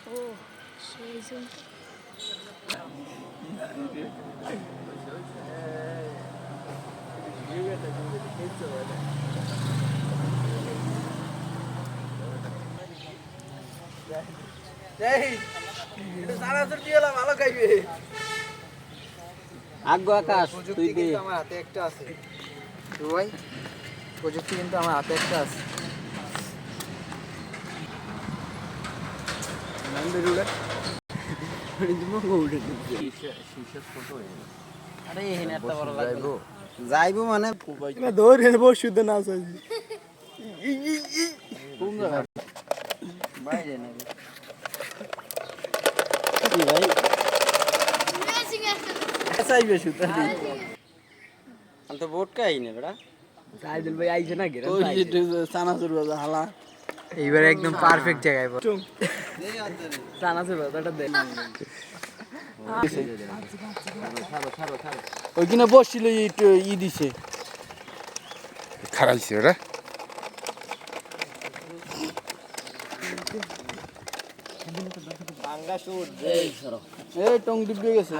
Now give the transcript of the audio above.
ও সেই জন্য আগ্গো আকাশ তুই দে আমার হাতে একটা আছে ভাই, প্রযুক্তি কিন্তু আমার হাতে একটা আছে। আরে এখানে একটা বড় লাগবে যাইবো মানে ধরে বসুদ না চাই কোন জায়গা বাইরে নাকি কি ভাই চাইবে সুতা দি আমি তো ভোট খাই না বেটা সাইদুল ভাই আইছে না গেরা ওই যে চানাচুর বাজা হালা এইবার একদম পারফেক্ট জায়গায় চানাচুর বাজাটা দেন ওইখানে বসছিল ই দিছে খারাইছে ওরা এই টং ডুবে গেছে